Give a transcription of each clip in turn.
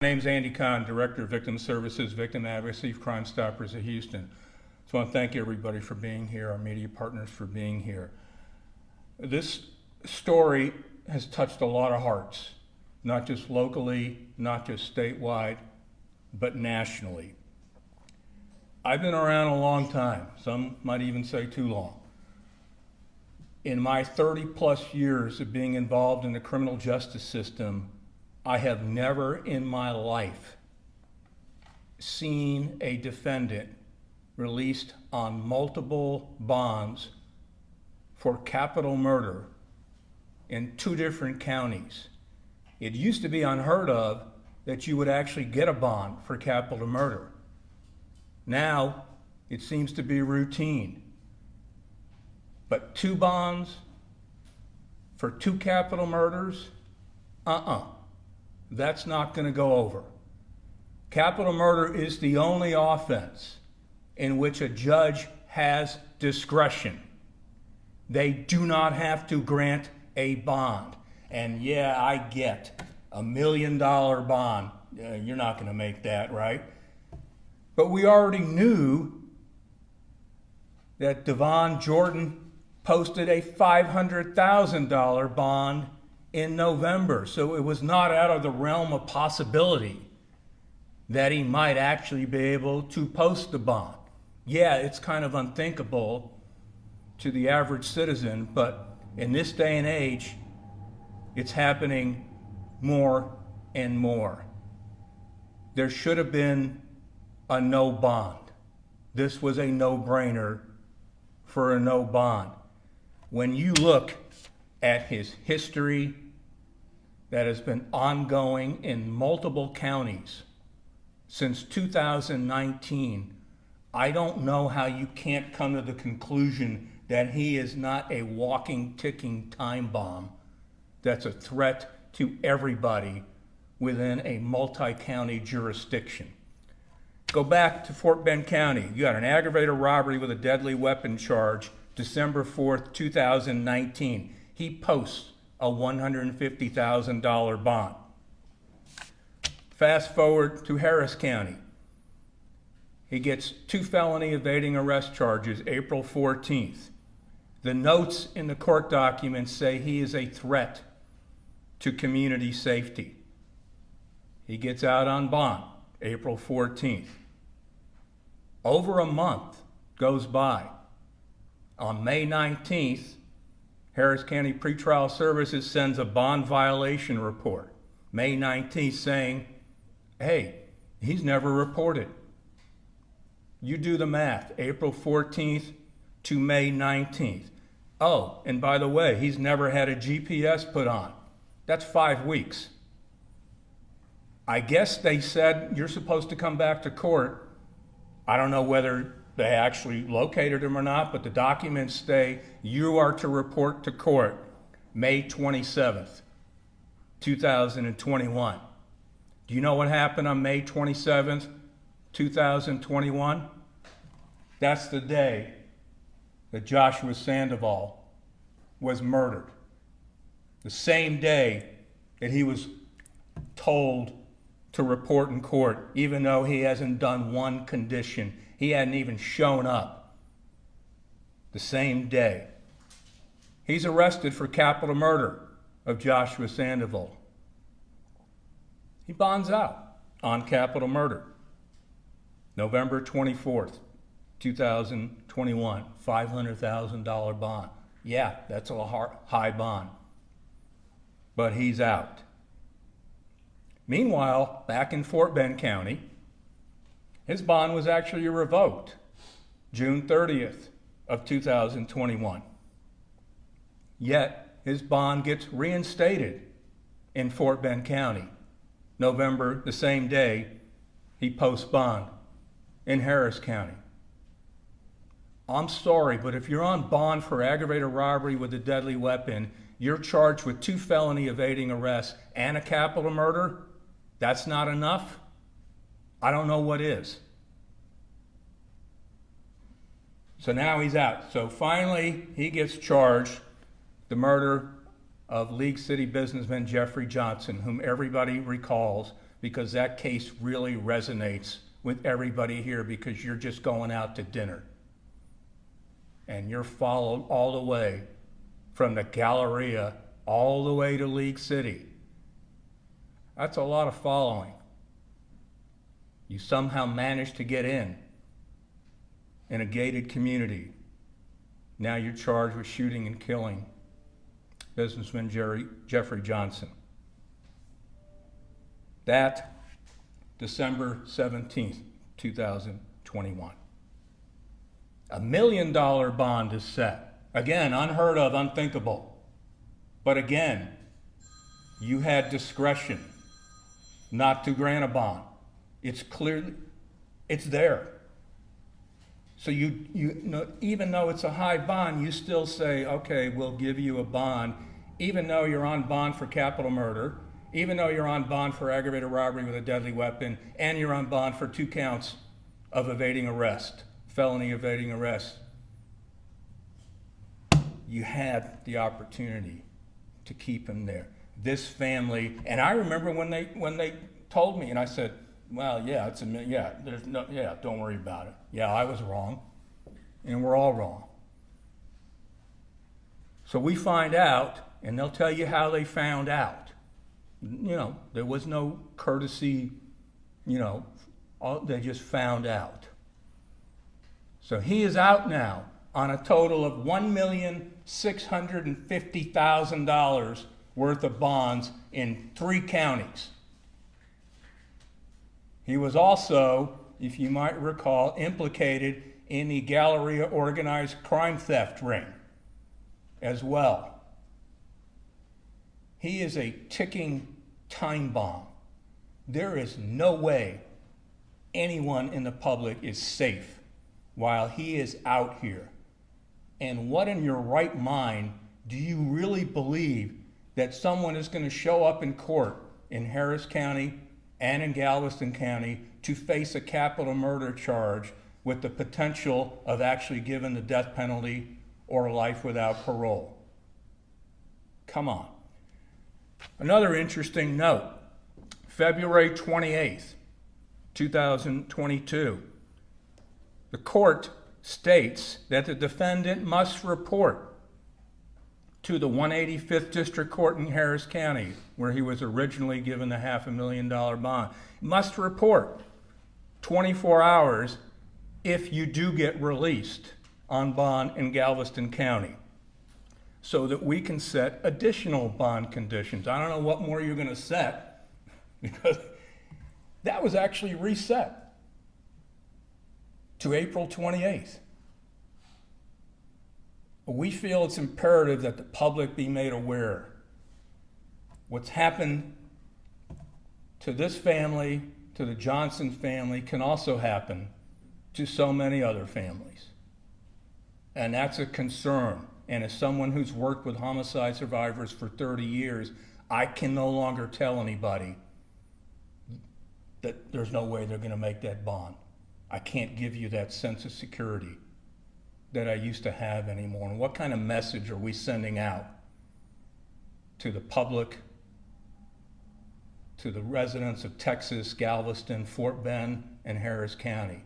My name's Andy Kahn, Director of Victim Services, Victim Advocacy for Crime Stoppers of Houston. So I want to thank everybody for being here, our media partners for being here. This story has touched a lot of hearts, not just locally, not just statewide, but nationally. I've been around a long time, some might even say too long. In my 30+ years of being involved in the criminal justice system, I have never in my life seen a defendant released on multiple bonds for capital murder in 2 different counties. It used to be unheard of that you would actually get a bond for capital murder. Now, it seems to be routine. But 2 bonds for 2 capital murders? That's not going to go over. Capital murder is the only offense in which a judge has discretion. They do not have to grant a bond. And yeah, I get $1 million bond. You're not going to make that, right? But we already knew that Devon Jordan posted a $500,000 bond in November, so it was not out of the realm of possibility that he might actually be able to post the bond. Yeah, it's kind of unthinkable to the average citizen, but in this day and age, it's happening more and more. There should have been a no bond. This was a no-brainer for a no bond. When you look at his history that has been ongoing in multiple counties since 2019, I don't know how you can't come to the conclusion that he is not a walking, ticking time bomb that's a threat to everybody within a multi-county jurisdiction. Go back to Fort Bend County. You got an aggravated robbery with a deadly weapon charge, December 4th, 2019. He posts a $150,000 bond. Fast forward to Harris County. He gets 2 felony evading arrest charges April 14th. The notes in the court documents say he is a threat to community safety. He gets out on bond April 14th. Over a month goes by. On May 19th, Harris County Pretrial Services sends a bond violation report, May 19th, saying, hey, he's never reported. You do the math, April 14th to May 19th. Oh, and by the way, he's never had a GPS put on. That's 5 weeks. I guess they said you're supposed to come back to court. I don't know whether they actually located him or not, but the documents say you are to report to court May 27th, 2021. Do you know what happened on May 27th, 2021? That's the day that Joshua Sandoval was murdered. The same day that he was told to report in court, even though he hasn't done one condition. He hadn't even shown up. The same day. He's arrested for capital murder of Joshua Sandoval. He bonds out on capital murder. November 24th, 2021, $500,000 bond. Yeah, that's a high bond. But he's out. Meanwhile, back in Fort Bend County, his bond was actually revoked June 30th of 2021. Yet his bond gets reinstated in Fort Bend County. November, the same day, he posts bond in Harris County. I'm sorry, but if you're on bond for aggravated robbery with a deadly weapon, you're charged with 2 felony evading arrests and a capital murder, that's not enough? I don't know what is. So now he's out. So finally, he gets charged the murder of League City businessman Jeffrey Johnson, whom everybody recalls because that case really resonates with everybody here, because you're just going out to dinner. And you're followed all the way from the Galleria all the way to League City. That's a lot of following. You somehow managed to get in a gated community. Now you're charged with shooting and killing businessman Jeffrey Johnson. That December 17th, 2021. $1 million bond is set. Again, unheard of, unthinkable. But again, you had discretion not to grant a bond. It's clearly, it's there. So you know, even though it's a high bond, you still say, okay, we'll give you a bond, even though you're on bond for capital murder, even though you're on bond for aggravated robbery with a deadly weapon, and you're on bond for 2 counts of evading arrest, felony evading arrest. You had the opportunity to keep him there. This family, and I remember when they told me, and I said, well, yeah, don't worry about it. Yeah, I was wrong, and we're all wrong. So we find out, and they'll tell you how they found out. You know, there was no courtesy, they just found out. So he is out now on a total of $1,650,000 worth of bonds in 3 counties. He was also, if you might recall, implicated in the Galleria organized crime theft ring as well. He is a ticking time bomb. There is no way anyone in the public is safe while he is out here. And what in your right mind do you really believe that someone is going to show up in court in Harris County and in Galveston County to face a capital murder charge with the potential of actually giving the death penalty or life without parole? Come on. Another interesting note, February 28th, 2022, the court states that the defendant must report to the 185th District Court in Harris County, where he was originally given the $500,000 bond. Must report 24 hours if you do get released on bond in Galveston County, so that we can set additional bond conditions. I don't know what more you're going to set, because that was actually reset to April 28th. We feel it's imperative that the public be made aware. What's happened to this family, to the Johnson family, can also happen to so many other families. And that's a concern. And as someone who's worked with homicide survivors for 30 years, I can no longer tell anybody that there's no way they're going to make that bond. I can't give you that sense of security that I used to have anymore. And what kind of message are we sending out to the public, to the residents of Texas, Galveston, Fort Bend, and Harris County,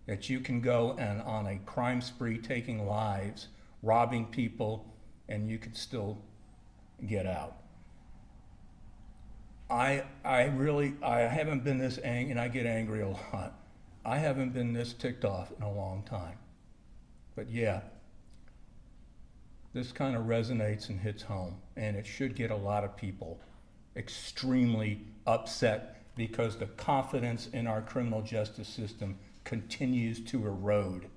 that you can go and on a crime spree, taking lives, robbing people, and you could still get out? I haven't been this angry, and I get angry a lot. I haven't been this ticked off in a long time. But yeah, this kind of resonates and hits home, and it should get a lot of people extremely upset, because the confidence in our criminal justice system continues to erode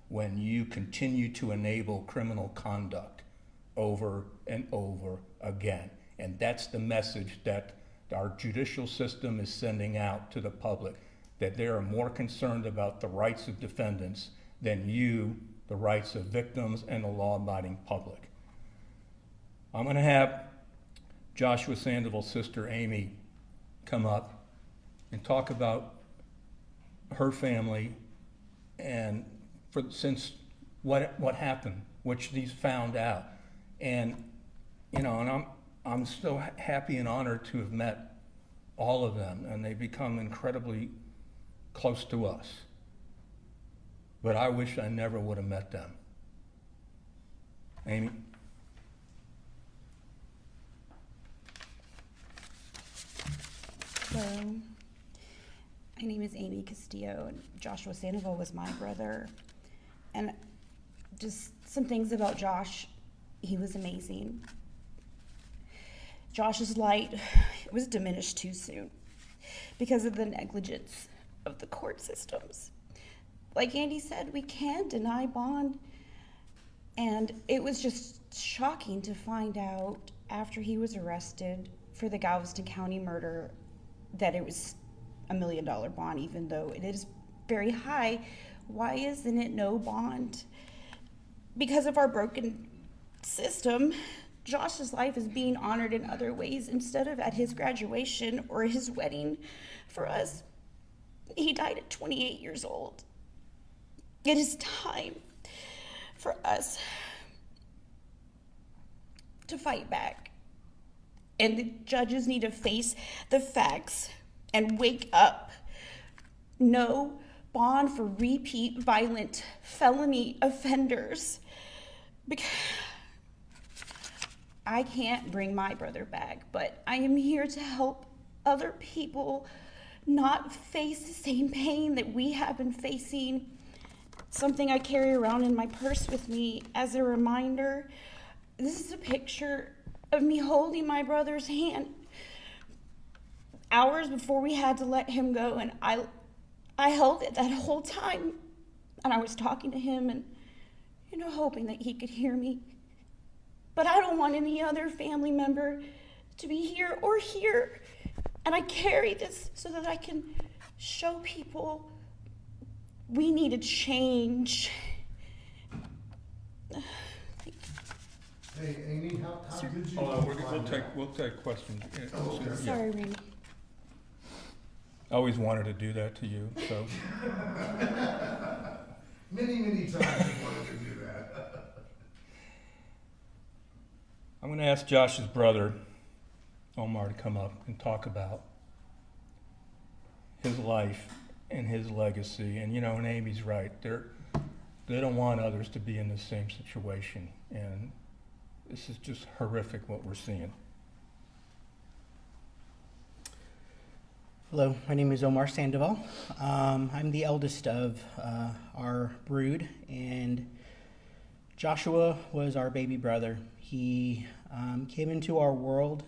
when you continue to enable criminal conduct over and over again. And that's the message that our judicial system is sending out to the public, that they are more concerned about the rights of defendants than the rights of victims and the law-abiding public. I'm going to have Joshua Sandoval's sister Amy come up and talk about her family and since what happened, which these found out. And and I'm so happy and honored to have met all of them, and they become incredibly close to us. But I wish I never would have met them. Amy? Hello, my name is Amy Castillo, and Joshua Sandoval was my brother. And just some things about Josh, he was amazing. Josh's light was diminished too soon because of the negligence of the court systems. Like Andy said, we can't deny bond. And it was just shocking to find out after he was arrested for the Galveston County murder that it was $1 million bond, even though it is very high. Why isn't it no bond? Because of our broken system, Josh's life is being honored in other ways instead of at his graduation or his wedding. For us, he died at 28 years old. It is time for us to fight back. And the judges need to face the facts and wake up. No bond for repeat violent felony offenders. Because I can't bring my brother back, but I am here to help other people not face the same pain that we have been facing. Something I carry around in my purse with me as a reminder. This is a picture of me holding my brother's hand hours before we had to let him go, and I held it that whole time, and I was talking to him and hoping that he could hear me. But I don't want any other family member to be here or here, and I carry this so that I can show people we need to change. Hey, Amy, how did you? We'll take questions. Oh, okay. Sorry, Randy. I always wanted to do that to you, so. Many times you wanted to do that. I'm going to ask Josh's brother, Omar, to come up and talk about his life and his legacy. And and Amy's right. They don't want others to be in the same situation. And this is just horrific what we're seeing. Hello, my name is Omar Sandoval. I'm the eldest of our brood, and Joshua was our baby brother. He came into our world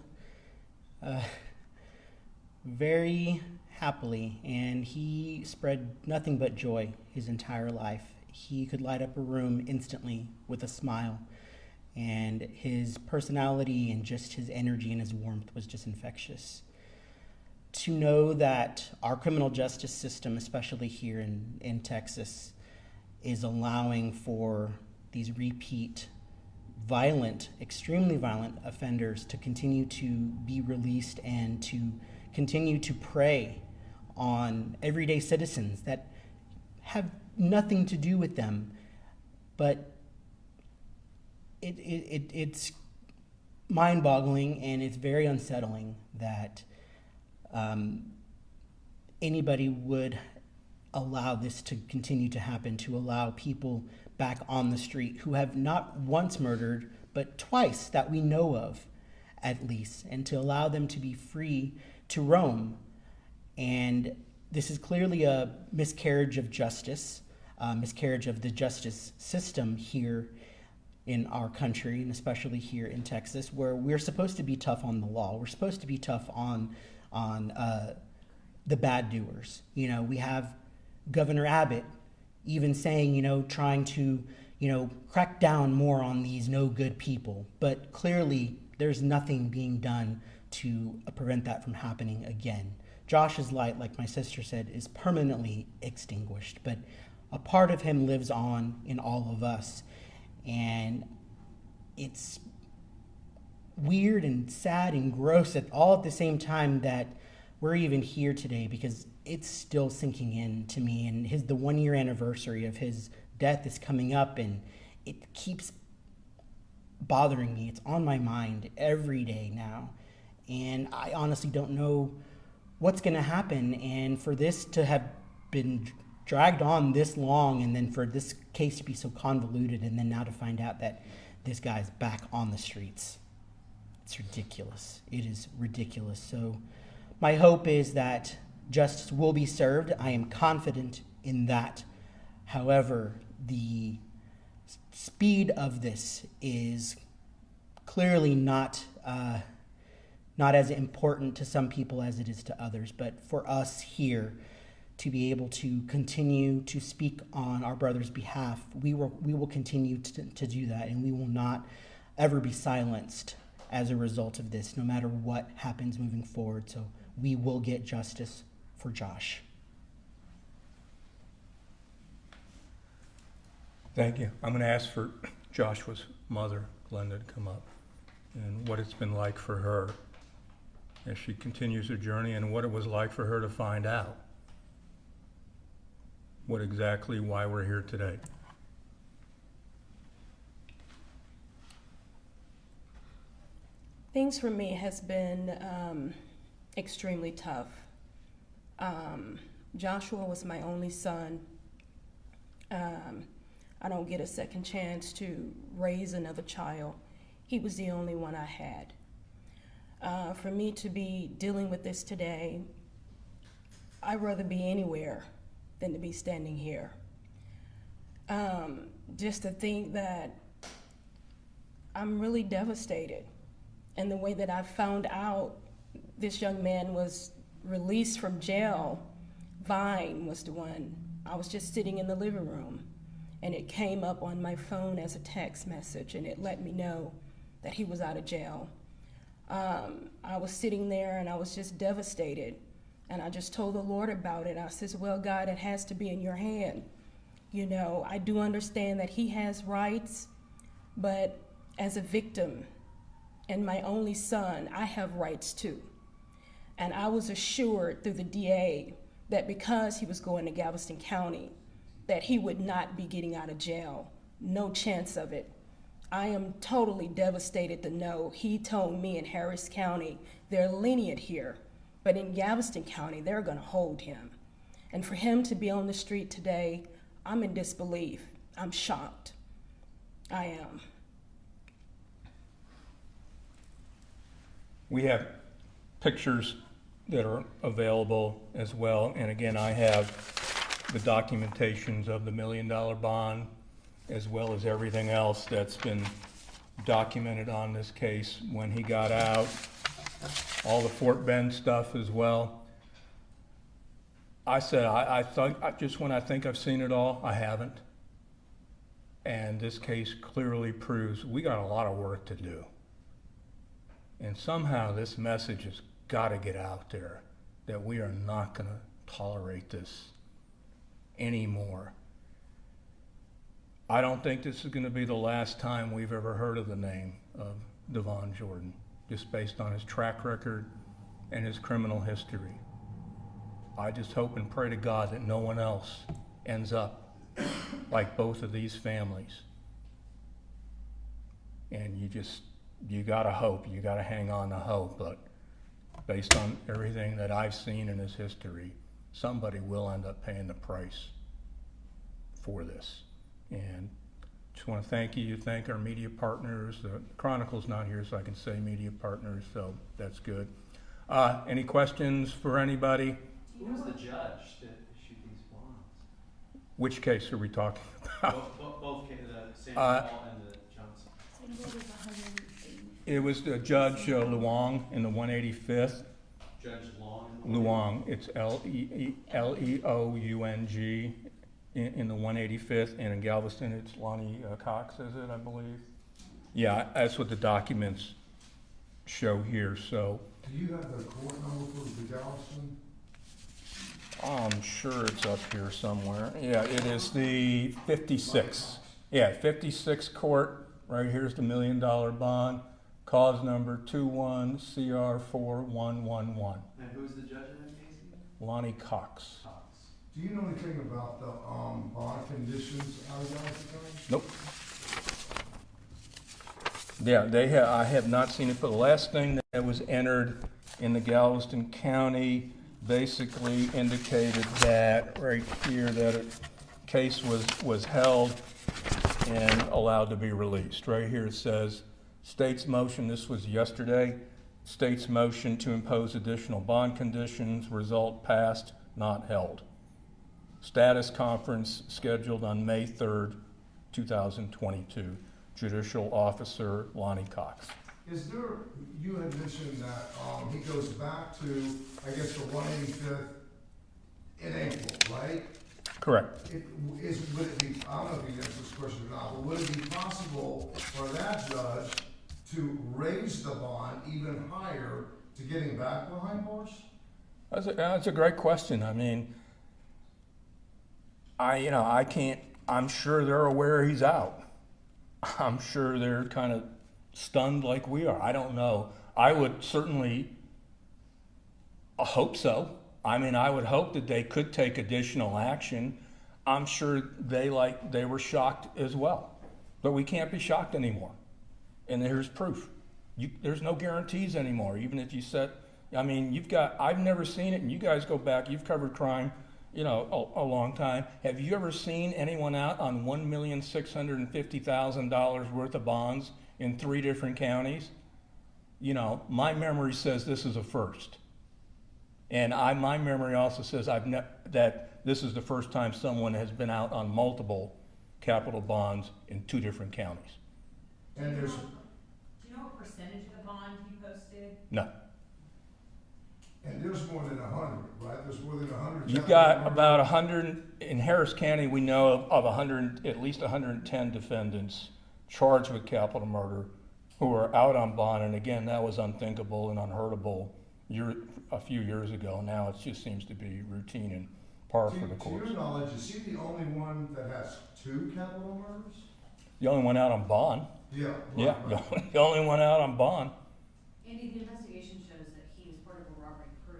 very happily, and he spread nothing but joy his entire life. He could light up a room instantly with a smile, and his personality and just his energy and his warmth was just infectious. To know that our criminal justice system, especially here in Texas, is allowing for these repeat violent, extremely violent offenders to continue to be released and to continue to prey on everyday citizens that have nothing to do with them, but it's mind-boggling, and it's very unsettling that anybody would allow this to continue to happen, to allow people back on the street who have not once murdered, but twice that we know of, at least, and to allow them to be free to roam. And this is clearly a miscarriage of justice, miscarriage of the justice system here in our country, and especially here in Texas, where we're supposed to be tough on the law. We're supposed to be tough on the bad doers. We have Governor Abbott even saying, trying to, crack down more on these no good people. But clearly there's nothing being done to prevent that from happening again. Josh's light, like my sister said, is permanently extinguished, but a part of him lives on in all of us. And it's weird and sad and gross all at the same time that we're even here today, because it's still sinking in to me. And the 1 year anniversary of his death is coming up, and it keeps bothering me. It's on my mind every day now. And I honestly don't know what's going to happen. And for this to have been dragged on this long, and then for this case to be so convoluted, and then now to find out that this guy's back on the streets, it's ridiculous. It is ridiculous. So my hope is that justice will be served. I am confident in that. However, the speed of this is clearly not as important to some people as it is to others. But for us here to be able to continue to speak on our brother's behalf, we will continue to do that, and we will not ever be silenced as a result of this, no matter what happens moving forward. So we will get justice for Josh. Thank you. I'm going to ask for Joshua's mother, Glenda, to come up, and what it's been like for her as she continues her journey, and what it was like for her to find out why we're here today. Things for me has been extremely tough. Joshua was my only son. I don't get a second chance to raise another child. He was the only one I had. For me to be dealing with this today, I'd rather be anywhere than to be standing here. Just to think that I'm really devastated. And the way that I found out this young man was released from jail, Vine was the one. I was just sitting in the living room, and it came up on my phone as a text message, and it let me know that he was out of jail. I was sitting there and I was just devastated. And I just told the Lord about it. I says, well, God, it has to be in your hand. You know, I do understand that he has rights, but as a victim and my only son, I have rights too. And I was assured through the DA that because he was going to Galveston County, that he would not be getting out of jail. No chance of it. I am totally devastated to know he told me in Harris County, they're lenient here, but in Galveston County, they're gonna hold him. And for him to be on the street today, I'm in disbelief. I'm shocked. I am. We have pictures that are available as well. And again, I have the documentations of the $1 million bond, as well as everything else that's been documented on this case when he got out, all the Fort Bend stuff as well. I said, I thought, just when I think I've seen it all, I haven't. And this case clearly proves we got a lot of work to do. And somehow this message has got to get out there that we are not going to tolerate this anymore. I don't think this is going to be the last time we've ever heard of the name of Devon Jordan, just based on his track record and his criminal history. I just hope and pray to God that no one else ends up like both of these families. And you gotta hope, you gotta hang on to hope, but based on everything that I've seen in his history, somebody will end up paying the price for this. And just want to thank our media partners. The Chronicle's not here, so I can say media partners, so that's good. Any questions for anybody? Who was the judge that issued these bonds? Which case are we talking about? Both cases, the Sandoval and the Johnson. It was Judge Luong in the 185th. Judge Long? Luong, it's Leoung in the 185th, and in Galveston it's Lonnie Cox, is it, I believe? Yeah, that's what the documents show here, so. Do you have the court number for the Galveston? I'm sure it's up here somewhere. Yeah, it is the 56. Yeah, 56 court, right here's the $1 million bond, cause number 21CR4111. And who's the judge in that case again? Lonnie Cox. Do you know anything about the bond conditions out of Galveston County? Nope. Yeah, I have not seen it, but the last thing that was entered in the Galveston County basically indicated that, right here, that a case was held and allowed to be released. Right here it says, state's motion, this was yesterday, state's motion to impose additional bond conditions, result passed, not held. Status conference scheduled on May 3rd, 2022. Judicial Officer Lonnie Cox. Is there, you had mentioned that, he goes back to, I guess, the 185th in April, right? Correct. Would it be, I don't know if you answered this question or not, but would it be possible for that judge to raise the bond even higher to getting back behind bars? That's a great question. I mean, I can't, I'm sure they're aware he's out. I'm sure they're kind of stunned like we are. I don't know. I would certainly hope so. I mean, I would hope that they could take additional action. I'm sure they were shocked as well. But we can't be shocked anymore. And here's proof. There's no guarantees anymore. Even if you said, I mean, I've never seen it, and you guys go back, you've covered crime, a long time. Have you ever seen anyone out on $1,650,000 worth of bonds in 3 different counties? My memory says this is a first. And my memory also says that this is the first time someone has been out on multiple capital bonds in 2 different counties. And there's, Do you know what percentage of the bond he posted? No. and there's more than 100, right? There's more than 100. You've got about 100, in Harris County, we know of 100, at least 110 defendants charged with capital murder who are out on bond. And again, that was unthinkable and unheardable a few years ago. Now it just seems to be routine and par for the To courts. your knowledge, is he the only one that has 2 capital murders? The only one out on bond. Yeah. right, Yeah, right. the only one out on bond. Andy, the investigation shows that he was part of a robbery crew.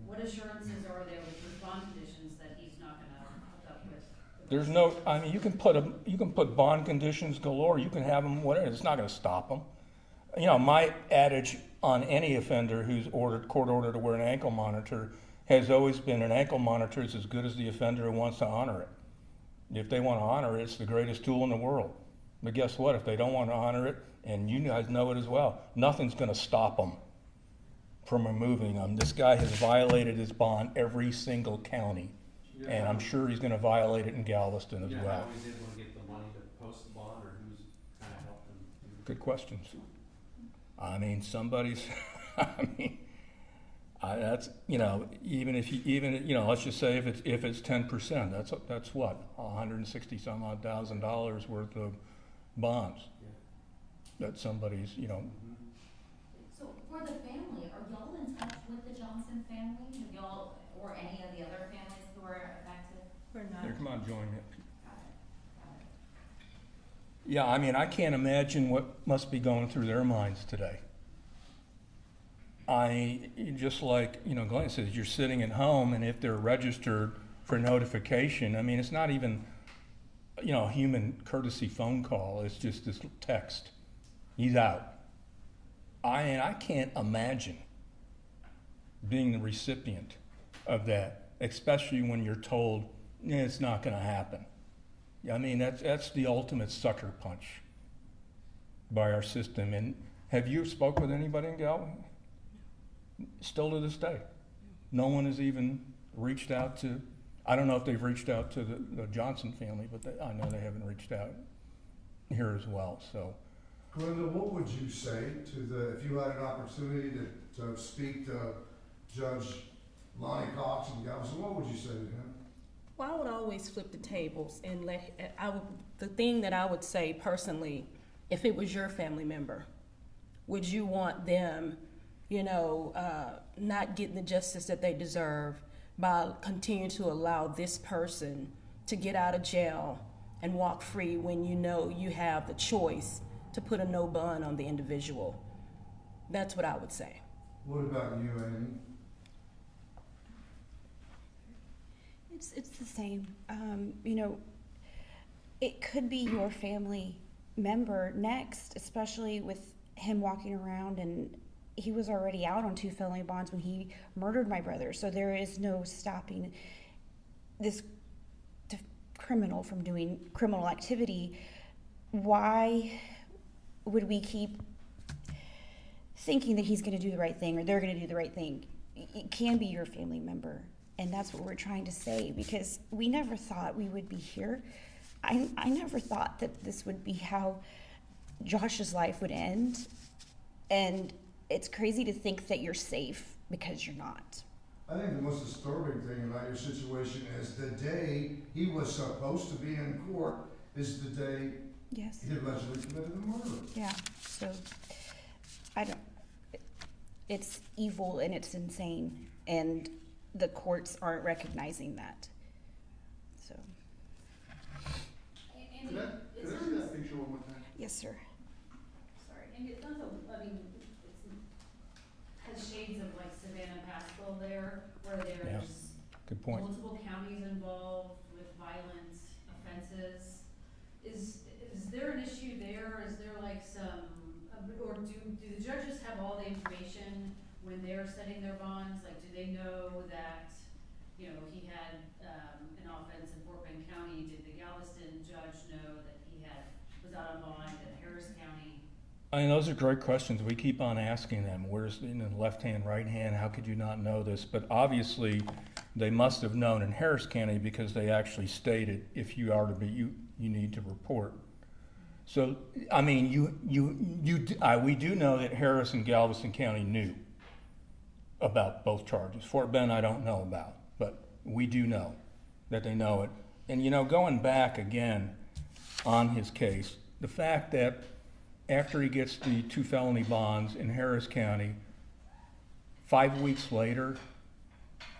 What assurances are there with his bond conditions that he's not gonna hook up with? There's no, I mean, you can put bond conditions galore, you can have them, whatever, it's not gonna stop them. My adage on any offender who's court ordered to wear an ankle monitor has always been an ankle monitor is as good as the offender who wants to honor it. If they want to honor it, it's the greatest tool in the world. But guess what? If they don't want to honor it, and you guys know it as well, nothing's going to stop them from removing them. This guy has violated his bond every single county, and I'm sure he's going to violate it in Galveston as Yeah, well. how he's able to get the money to post the bond, or who's kind of helped him? Good questions. I mean, that's, let's just say if it's 10%, that's what, $160 some odd thousand worth of bonds that somebody's, So for the family, are y'all in touch with the Johnson family? Have y'all, or any of the other families who are affected? We're not. Here, come on, join me. Got it. Yeah, I mean, I can't imagine what must be going through their minds today. Just like, Glenn says, you're sitting at home, and if they're registered for notification, I mean, it's not even, a human courtesy phone call, it's just this text. He's out. I can't imagine being the recipient of that, especially when you're told, it's not gonna happen. I mean, that's the ultimate sucker punch by our system. And have you spoke with anybody in Galveston? Still to this day, no one has even reached out to, I don't know if they've reached out to the Johnson family, but I know they haven't reached out here as well, so. Glenda, what would you say if you had an opportunity to speak to Judge Lonnie Cox in Galveston, what would you say to him? Well, I would always flip the tables and the thing that I would say personally, if it was your family member, would you want them, not getting the justice that they deserve by continuing to allow this person to get out of jail and walk free when you have the choice to put a no bond on the individual? That's what I would say. What about you, Amy? It's the same. It could be your family member next, especially with him walking around and he was already out on 2 felony bonds when he murdered my brother. So there is no stopping this criminal from doing criminal activity. Why would we keep thinking that he's going to do the right thing or they're going to do the right thing? It can be your family member. And that's what we're trying to say, because we never thought we would be here. I never thought that this would be how Josh's life would end. And it's crazy to think that you're safe because you're not. I think the most disturbing thing about your situation is the day he was supposed to be in court is the day Yes. he allegedly committed the murder. Yeah. So it's evil and it's insane. And the courts aren't recognizing that. So, Andy, Could I it see that sounds, picture one more time? yes, sir. sorry, Andy, it sounds, I mean, has shades of like Savannah Pascal there, where there's Good point. multiple counties involved with violent offenses. Is there an issue there? Is there like some, or do the judges have all the information when they're setting their bonds? Like, do they know that, you know, he had, an offense in Fort Bend County? Did the Galveston judge know that he was out on bond in Harris County? I mean, those are great questions. We keep on asking them. Where's in the left hand, right hand? How could you not know this? But obviously, they must have known in Harris County because they actually stated if you are to be, you need to report. So, I mean, we do know that Harris and Galveston County knew about both charges. Fort Bend, I don't know about, but we do know that they know it. And you know, going back again on his case, the fact that after he gets the 2 felony bonds in Harris County, 5 weeks later,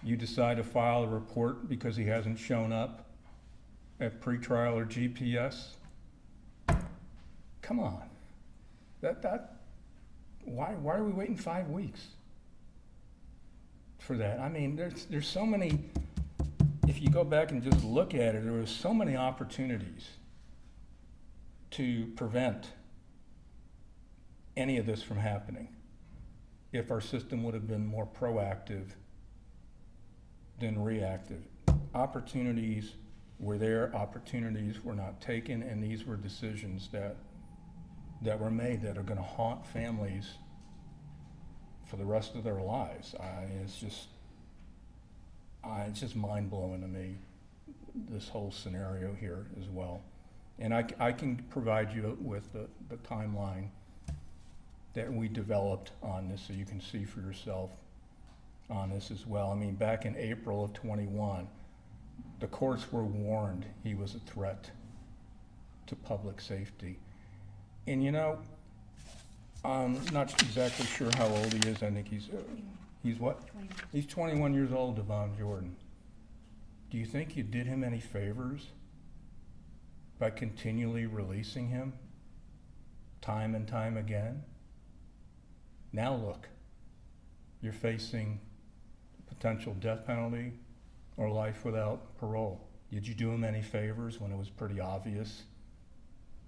you decide to file a report because he hasn't shown up at pretrial or GPS. Come on, why are we waiting 5 weeks for that? I mean, there's so many. If you go back and just look at it, there were so many opportunities to prevent any of this from happening if our system would have been more proactive than reactive. Opportunities were there, opportunities were not taken, and these were decisions that were made that are going to haunt families for the rest of their lives. It's just mind-blowing to me, this whole scenario here as well. And I can provide you with the timeline that we developed on this so you can see for yourself on this as well. I mean, back in April of 21, the courts were warned he was a threat to public safety. And you know, I'm not exactly sure how old he is. I think he's what? 21. He's 21 years old, Devon Jordan. Do you think you did him any favors by continually releasing him time and time again? Now look, you're facing potential death penalty or life without parole. Did you do him any favors when it was pretty obvious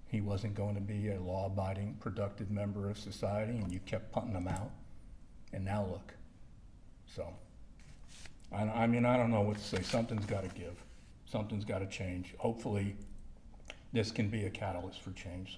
he wasn't going to be a law-abiding, productive member of society, and you kept punting him out? And now look. So, I mean, I don't know what to say. Something's got to give. Something's got to change. Hopefully, this can be a catalyst for change.